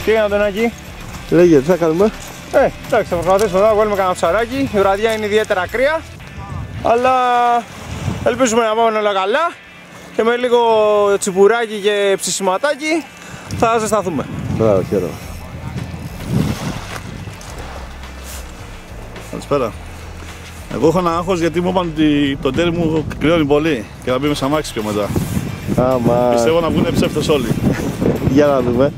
Τι έκανε τον Άκη? Λέγε, τι θα κάνουμε? Εντάξει, θα προσπαθήσουμε να βγάλουμε κανένα ψαράκι. Η βραδιά είναι ιδιαίτερα κρύα, αλλά ελπίζουμε να πάμε όλα καλά και με λίγο τσιμπουράκι και ψησιματάκι θα ζεσταθούμε. Μπράβο, χαίρομαι. Καλησπέρα. Εγώ έχω ένα άγχος γιατί μου είπαν ότι το τέρι μου κρυώνει πολύ και θα μπει μέσα αμάξι πιο μετά. Άμα... Πιστεύω να βγουν ψεύτες όλοι. Για να δούμε.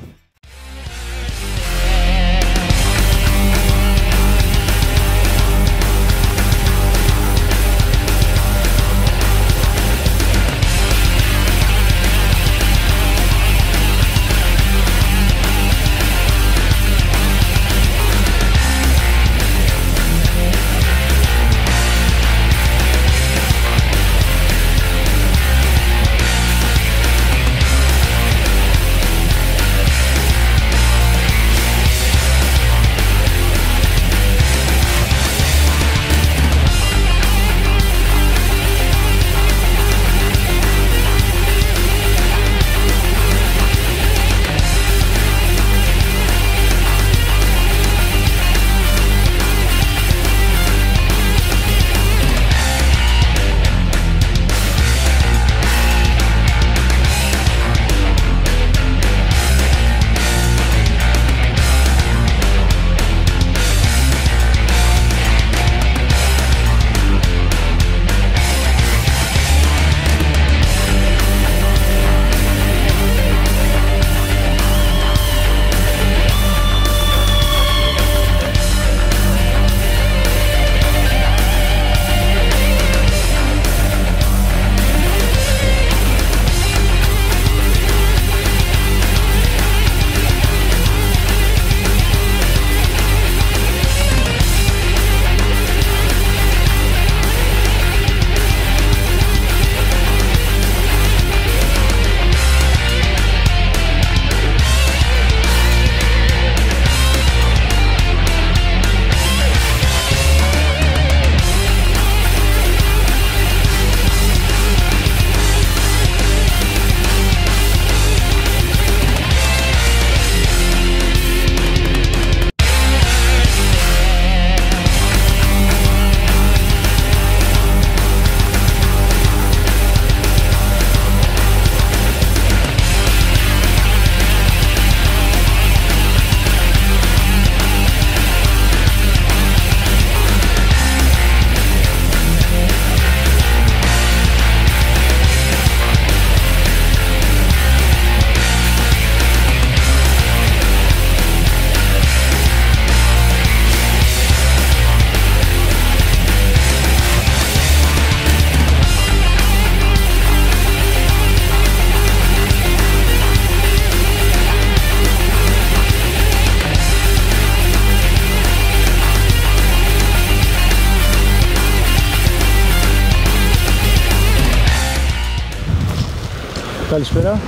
Καλησπέρα.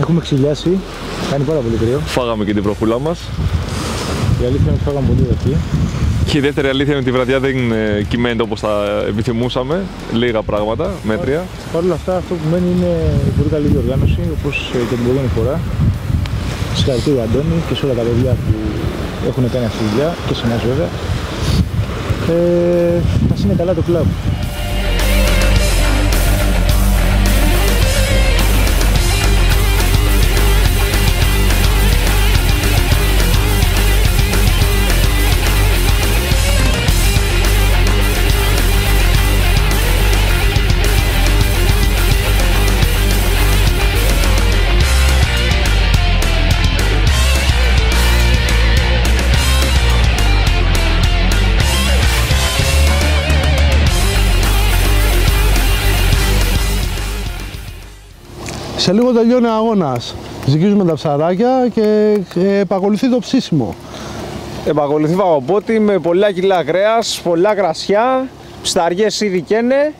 Έχουμε ξυλιάσει. Κάνει πάρα πολύ κρύο. Φάγαμε και την προχούλα μας. Η αλήθεια είναι ότι φάγαμε πολύ εκεί. Και η δεύτερη αλήθεια είναι ότι η βραδιά δεν κυμαίνεται όπως θα επιθυμούσαμε. Λίγα πράγματα, μέτρια. Παρ' όλα αυτά, αυτό που μένει είναι πολύ καλή διοργάνωση, όπως και την προηγούμενη φορά. Συγχαρητήρια Αντώνη και σε όλα τα παιδιά που έχουν κάνει αυτή τη δουλειά και σε εμάς βέβαια. Ας είναι καλά το κλαμπ. Σε λίγο τελειώνει ο αγώνας. Ζυγίζουμε τα ψαράκια και επακολουθεί το ψήσιμο. Επακολουθεί φαγοπότη με πολλά κιλά κρέας, πολλά κρασιά, ψαριές ήδη καίνε